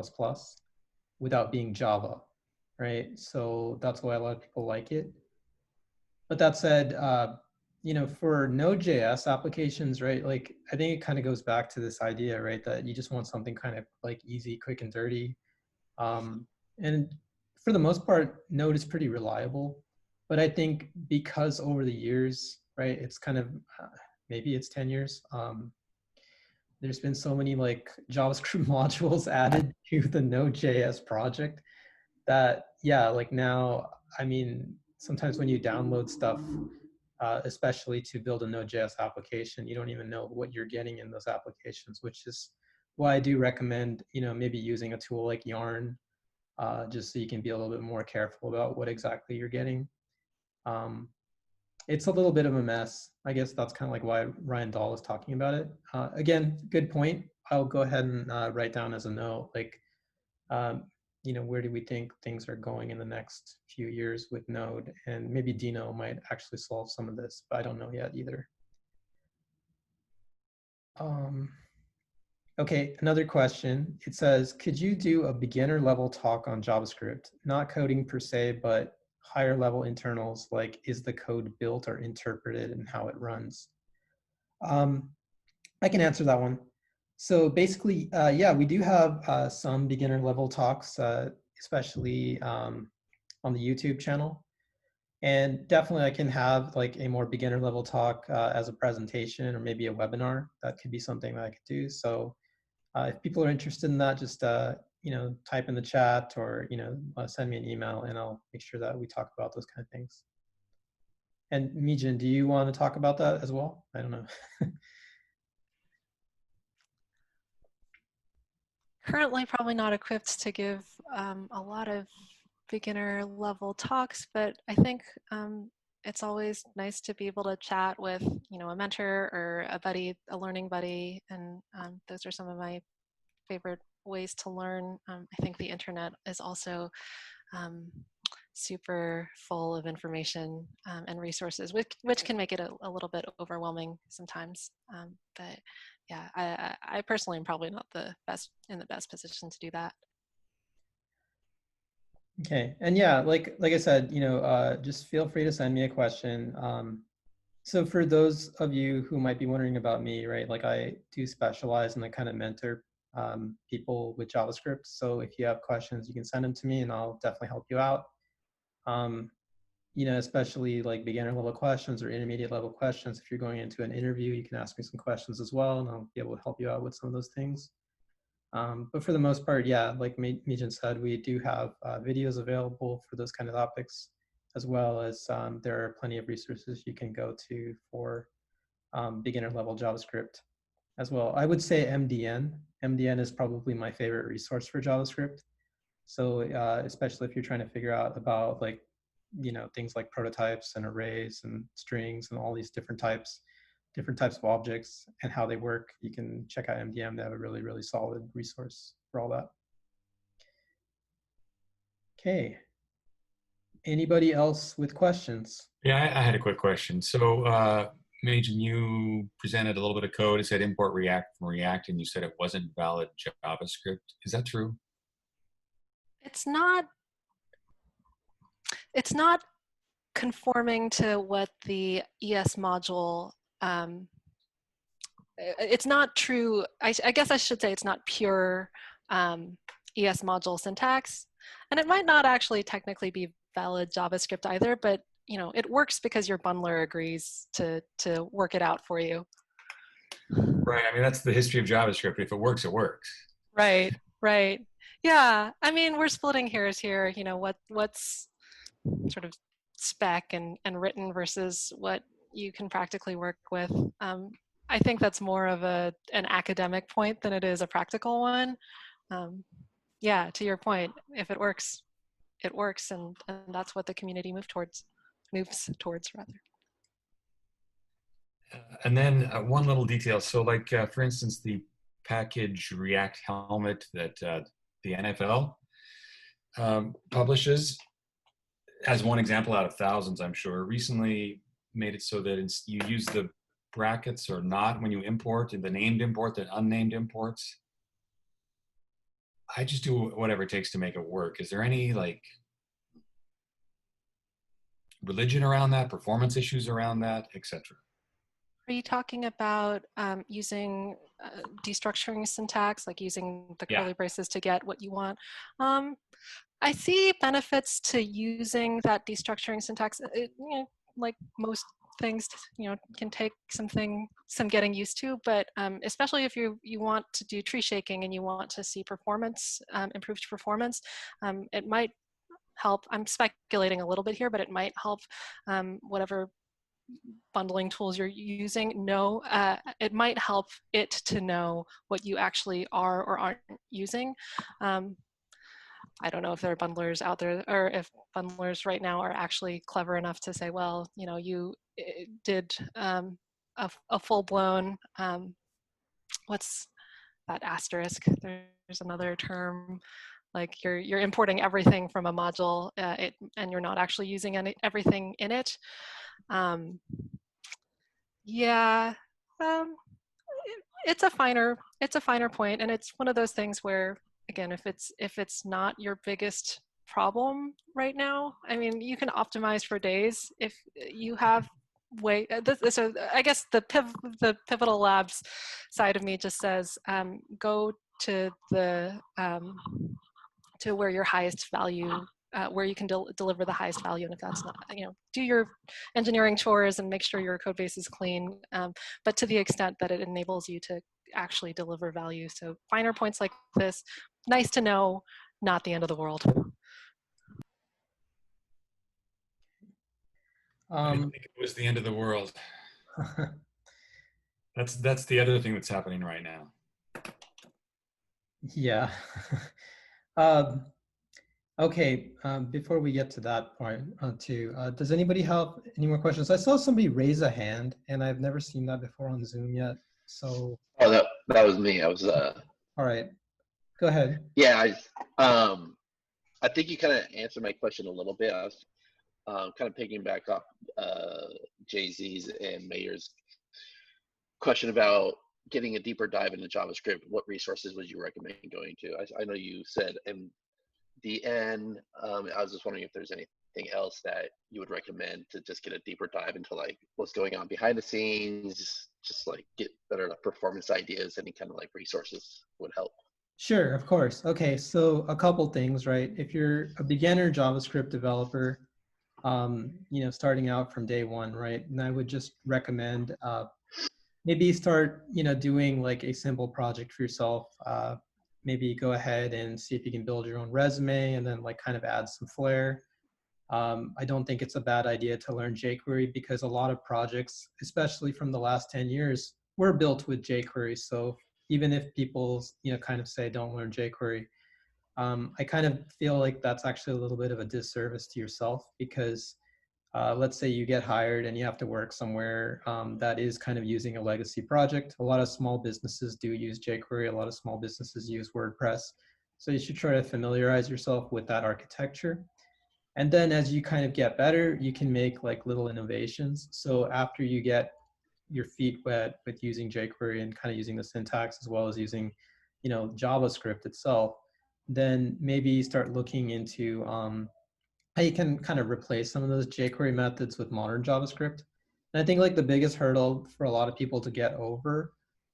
without being Java, right? So that's why a lot of people like it. But that said, for Node.js applications, right, like I think it kind of goes back to this idea, right, that you just want something kind of like easy, quick, and dirty. And for the most part, Node is pretty reliable. But I think because over the years, right, it's kind of, maybe it's 10 years, there's been so many like JavaScript modules added to the Node.js project that, yeah, like now, I mean, sometimes when you download stuff, especially to build a Node.js application, you don't even know what you're getting in those applications, which is why I do recommend, maybe using a tool like Yarn, just so you can be a little bit more careful about what exactly you're getting. It's a little bit of a mess. I guess that's kind of like why Ryan Dahl was talking about it. Again, good point. I'll go ahead and write down as a note, like, um, where do we think things are going in the next few years with Node? And maybe Dino might actually solve some of this, but I don't know yet either. Okay, another question. It says, could you do a beginner level talk on JavaScript? Not coding per se, but higher level internals, like is the code built or interpreted and how it runs? I can answer that one. So basically, yeah, we do have some beginner level talks, especially on the YouTube channel. And definitely I can have like a more beginner level talk as a presentation or maybe a webinar. That could be something that I could do. So if people are interested in that, just type in the chat, or send me an email, and I'll make sure that we talk about those kind of things. And Mejin, do you want to talk about that as well? I don't know. Currently, probably not equipped to give a lot of beginner level talks, but I think it's always nice to be able to chat with, a mentor or a buddy, a learning buddy, and those are some of my favorite ways to learn. I think the internet is also super full of information and resources, which can make it a little bit overwhelming sometimes. But yeah, I personally am probably not in the best position to do that. Okay, and yeah, like I said, just feel free to send me a question. So for those of you who might be wondering about me, right, like I do specialize and I kind of mentor people with JavaScript. So if you have questions, you can send them to me and I'll definitely help you out. Especially like beginner level questions or intermediate level questions. If you're going into an interview, you can ask me some questions as well, and I'll be able to help you out with some of those things. But for the most part, yeah, like Mejin said, we do have videos available for those kind of topics, as well as there are plenty of resources you can go to for beginner level JavaScript as well. I would say MDN. MDN is probably my favorite resource for JavaScript. So especially if you're trying to figure out about like, things like prototypes and arrays and strings and all these different types of objects and how they work, you can check out MDM. They have a really, really solid resource for all that. Okay. Anybody else with questions? Yeah, I had a quick question. So, Mejin, you presented a little bit of code. It said import React from React, and you said it wasn't valid JavaScript. Is that true? It's not conforming to what the ES module, it's not true. I guess I should say it's not pure ES module syntax. And it might not actually technically be valid JavaScript either, but it works because your bundler agrees to work it out for you. Right. I mean, that's the history of JavaScript. If it works, it works. Right, right. Yeah, I mean, we're splitting hairs here. You know, what's sort of spec and written versus what you can practically work with. I think that's more of an academic point than it is a practical one. Um, yeah, to your point, if it works, it works, and that's what the community moves towards rather. And then one little detail. So like, for instance, the package React helmet that the NFL publishes, as one example out of thousands, I'm sure, recently made it so that you use the brackets or not when you import, and the named import, the unnamed imports. I just do whatever it takes to make it work. Is there any like religion around that, performance issues around that, etc.? Are you talking about using destructuring syntax, like using the curly braces to get what you want? I see benefits to using that destructuring syntax. It, you know, like most things, you know, can take some getting used to, but especially if you want to do tree shaking and you want to see performance, improved performance, it might help. I'm speculating a little bit here, but it might help whatever bundling tools you're using know, it might help it to know what you actually are or aren't using. I don't know if there are bundlers out there, or if bundlers right now are actually clever enough to say, well, you know, you did a full-blown, what's that asterisk? There's another term, like you're importing everything from a module, and you're not actually using everything in it. Yeah, um, it's a finer point, and it's one of those things where, again, if it's not your biggest problem right now, I mean, you can optimize for days if you have way. So I guess the Pivotal Labs side of me just says go to the to where your highest value. Where you can deliver the highest value, and if that's not, you know, do your engineering chores and make sure your code base is clean, but to the extent that it enables you to actually deliver value. So finer points like this, nice to know, not the end of the world. I didn't think it was the end of the world. That's the other thing that's happening right now. Yeah. Okay, before we get to that part too, does anybody have any more questions? I saw somebody raise a hand, and I've never seen that before on Zoom yet. So. Oh, that was me. I was. All right, go ahead. Yeah, I think you kind of answered my question a little bit. I was kind of picking back off Jay-Z's and Mayer's question about getting a deeper dive into JavaScript. What resources would you recommend going to? I know you said MDN. I was just wondering if there's anything else that you would recommend to just get a deeper dive into, like what's going on behind the scenes, just like get better performance ideas. Any kind of like resources would help. Sure, of course. Okay, so a couple things, right? If you're a beginner JavaScript developer, you know, starting out from day one, right? And I would just recommend maybe start, you know, doing like a simple project for yourself. Maybe go ahead and see if you can build your own resume and then like kind of add some flair. I don't think it's a bad idea to learn jQuery because a lot of projects, especially from the last 10 years, were built with jQuery. So even if people, you know, kind of say don't learn jQuery, I kind of feel like that's actually a little bit of a disservice to yourself because let's say you get hired and you have to work somewhere that is kind of using a legacy project. A lot of small businesses do use jQuery. A lot of small businesses use WordPress. So you should try to familiarize yourself with that architecture. And then as you kind of get better, you can make like little innovations. So after you get your feet wet with using jQuery and kind of using the syntax as well as using, you know, JavaScript itself, then maybe start looking into how you can kind of replace some of those jQuery methods with modern JavaScript. And I think like the biggest hurdle for a lot of people to get over,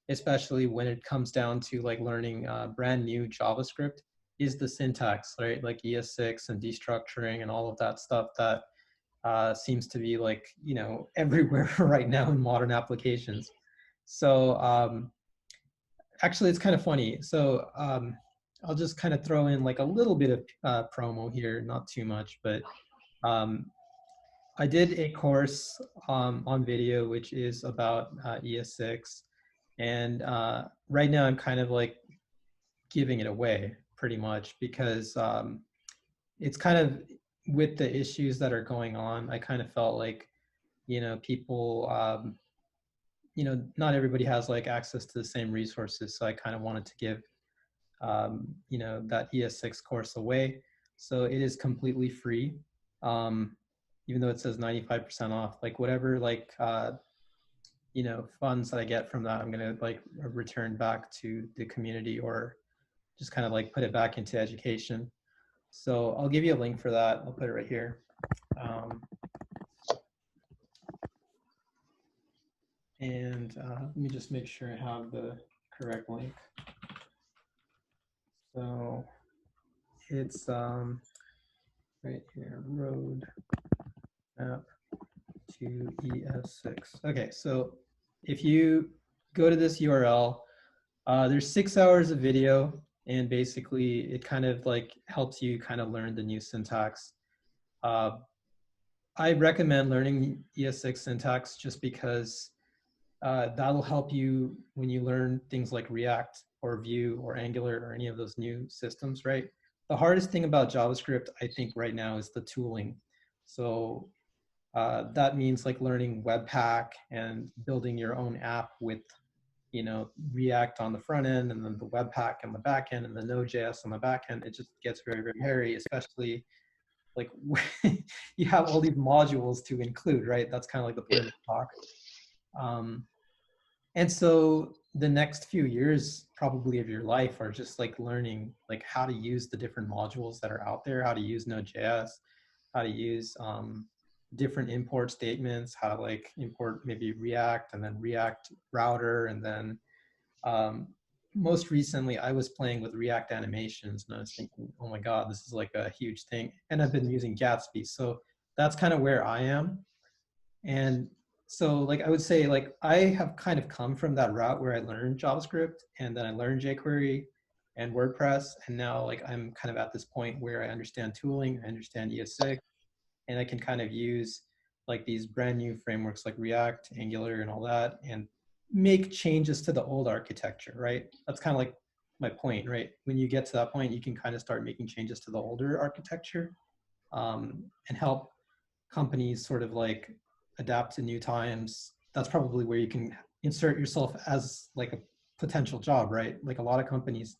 especially when it comes down to like learning brand new JavaScript, is the syntax, right? Like ES6 and destructuring and all of that stuff that seems to be like, you know, everywhere right now in modern applications. So actually, it's kind of funny. So I'll just kind of throw in like a little bit of promo here, not too much, but I did a course on video, which is about ES6. And right now I'm kind of like giving it away pretty much because it's kind of with the issues that are going on, I kind of felt like, people, not everybody has like access to the same resources. So I kind of wanted to give, that ES6 course away. So it is completely free. Even though it says 95% off, like whatever, like, funds that I get from that, I'm going to like return back to the community or just kind of like put it back into education. So I'll give you a link for that. I'll put it right here. Let me just make sure I have the correct link. So it's right here, road map to ES6. Okay, so if you go to this URL, there's 6 hours of video, and basically it kind of like helps you kind of learn the new syntax. I recommend learning ES6 syntax just because that'll help you when you learn things like React or Vue or Angular or any of those new systems, right? The hardest thing about JavaScript, I think right now, is the tooling. So that means like learning Webpack and building your own app with, React on the front end and then the Webpack on the back end and the Node.js on the back end. It just gets very, very hairy, especially like you have all these modules to include, right? That's kind of like the point of the talk. And so the next few years probably of your life are just like learning like how to use the different modules that are out there, how to use Node.js, how to use different import statements, how to like import maybe React and then React router. And then most recently I was playing with React animations and I was thinking, oh my God, this is like a huge thing. And I've been using Gatsby. So that's kind of where I am. And so like I would say like I have kind of come from that route where I learned JavaScript and then I learned jQuery and WordPress. And now like I'm kind of at this point where I understand tooling, I understand ES6, and I can kind of use like these brand new frameworks like React, Angular, and all that, and make changes to the old architecture, right? That's kind of like my point, right? When you get to that point, you can kind of start making changes to the older architecture and help companies sort of like adapt to new times. That's probably where you can insert yourself as like a potential job, right? Like a lot of companies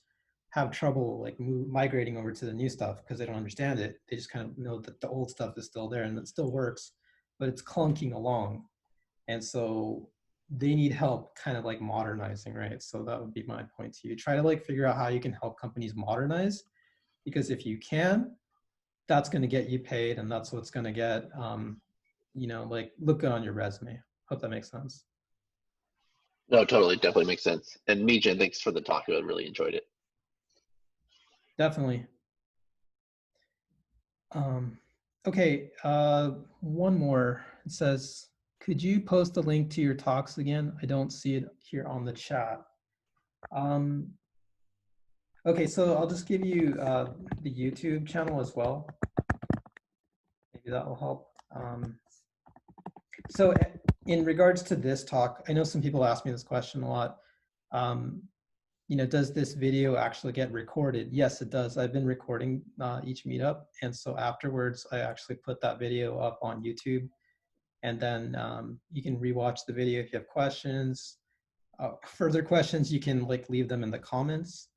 have trouble like migrating over to the new stuff because they don't understand it. They just kind of know that the old stuff is still there and it still works, but it's clunking along. And so they need help kind of like modernizing, right? So that would be my point to you. Try to like figure out how you can help companies modernize, because if you can, that's going to get you paid and that's what's going to get, like look good on your resume. Hope that makes sense. No, totally, definitely makes sense. And Mejin, thanks for the talk. I really enjoyed it. Definitely. Okay, one more. It says, could you post a link to your talks again? I don't see it here on the chat. Okay, so I'll just give you the YouTube channel as well. Maybe that will help. So in regards to this talk, I know some people ask me this question a lot. Does this video actually get recorded? Yes, it does. I've been recording each meetup. And so afterwards, I actually put that video up on YouTube. And then you can rewatch the video if you have questions. Further questions, you can like leave them in the comments.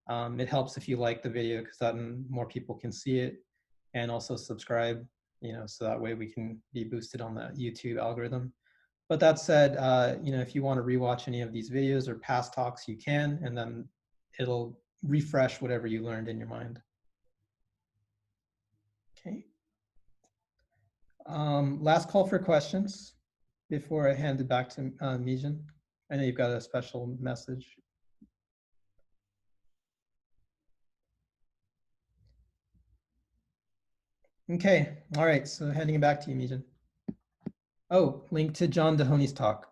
It helps if you like the video because then more people can see it, and also subscribe, so that way we can be boosted on the YouTube algorithm. But that said, if you want to rewatch any of these videos or past talks, you can, and then it'll refresh whatever you learned in your mind. Okay. Last call for questions before I hand it back to Mejin. I know you've got a special message. Okay, all right, so handing it back to you, Mejin. Oh, link to John Dehoney's talk.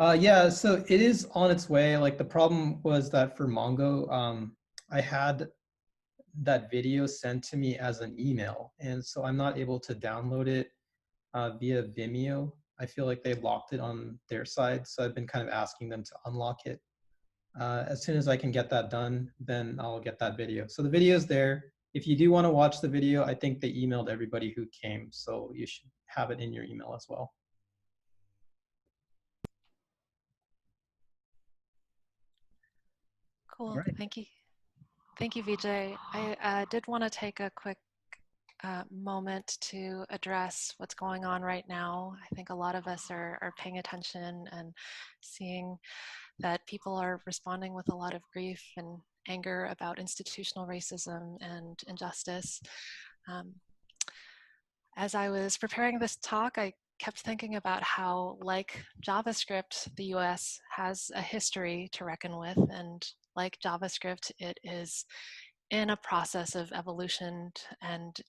Yeah, so it is on its way. Like the problem was that for Mongo, I had that video sent to me as an email, and so I'm not able to download it via Vimeo. I feel like they locked it on their side, so I've been kind of asking them to unlock it. As soon as I can get that done, then I'll get that video. So the video is there. If you do want to watch the video, I think they emailed everybody who came, so you should have it in your email as well. Cool. All right. Thank you. Thank you, Vijay. I did want to take a quick moment to address what's going on right now. I think a lot of us are paying attention and seeing that people are responding with a lot of grief and anger about institutional racism and injustice. As I was preparing this talk, I kept thinking about how, like JavaScript, the US has a history to reckon with, and like JavaScript, it is in a process of evolution, and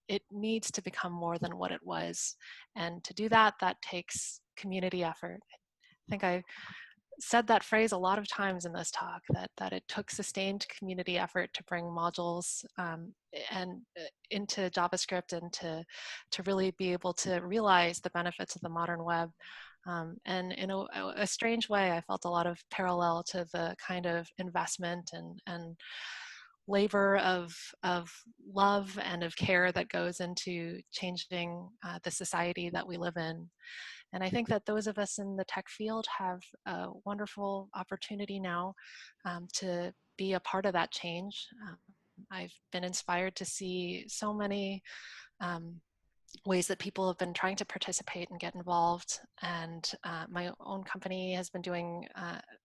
it needs to become more than what it was. And to do that, that takes community effort. I think I said that phrase a lot of times in this talk, that it took sustained community effort to bring modules and into JavaScript and to really be able to realize the benefits of the modern web. And in a strange way, I felt a lot of parallel to the kind of investment and labor of love and of care that goes into changing the society that we live in. And I think that those of us in the tech field have a wonderful opportunity now to be a part of that change. I've been inspired to see so many ways that people have been trying to participate and get involved. And my own company has been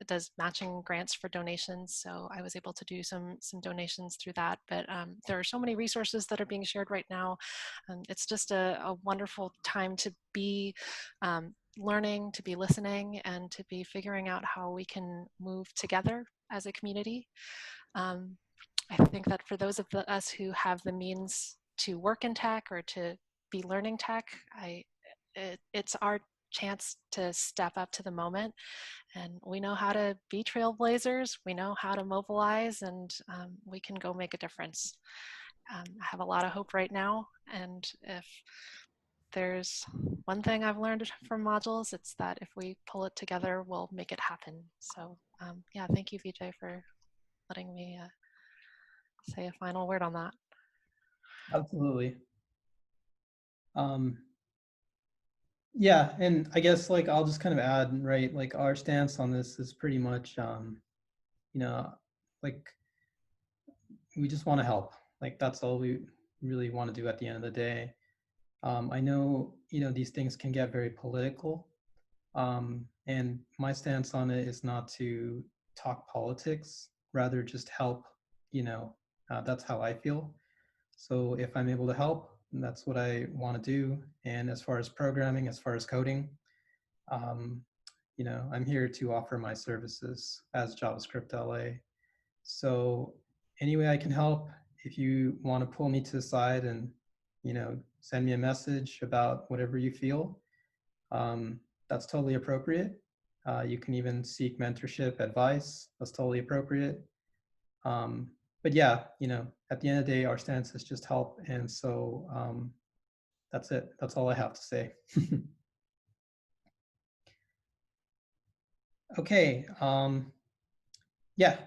does matching grants for donations. So I was able to do some donations through that. But there are so many resources that are being shared right now. It's just a wonderful time to be learning, to be listening, and to be figuring out how we can move together as a community. I think that for those of us who have the means to work in tech or to be learning tech, it's our chance to step up to the moment. And we know how to be trailblazers, we know how to mobilize, and we can go make a difference. I have a lot of hope right now, and if there's one thing I've learned from modules, it's that if we pull it together, we'll make it happen. So yeah, thank you, Vijay, for letting me say a final word on that. Absolutely. Yeah, and I guess like I'll just kind of add, right, like our stance on this is pretty much, you know, like we just want to help. Like that's all we really want to do at the end of the day. I know, these things can get very political, and my stance on it is not to talk politics, rather just help. That's how I feel. So if I'm able to help, that's what I want to do. And as far as programming, as far as coding, I'm here to offer my services as JavaScriptLA. So any way I can help, if you want to pull me to the side and, send me a message about whatever you feel, that's totally appropriate. You can even seek mentorship, advice. That's totally appropriate. But yeah, at the end of the day, our stance is just help. And so that's it. That's all I have to say. Okay. Yeah.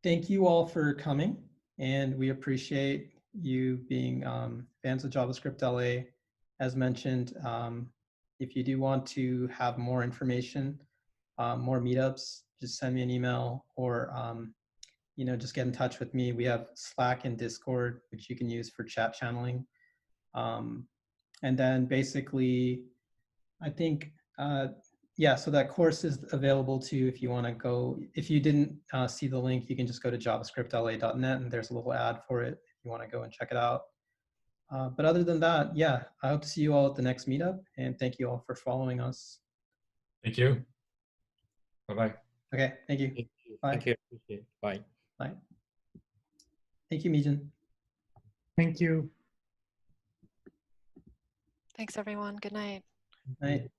Thank you all for coming. And we appreciate you being fans of JavaScriptLA. As mentioned, if you do want to have more information, more meetups, just send me an email or just get in touch with me. We have Slack and Discord, which you can use for chat channeling. And then basically, I think, yeah, so that course is available too if you want to go. If you didn't see the link, you can just go to javascriptla.net and there's a little ad for it if you want to go and check it out. But other than that, yeah, I hope to see you all at the next meetup, and thank you all for following us. Thank you. Bye-bye. Okay, thank you. Bye. Thank you. Appreciate it. Bye. Bye. Thank you, Mejin. Thank you. Thanks, everyone. Good night. Night.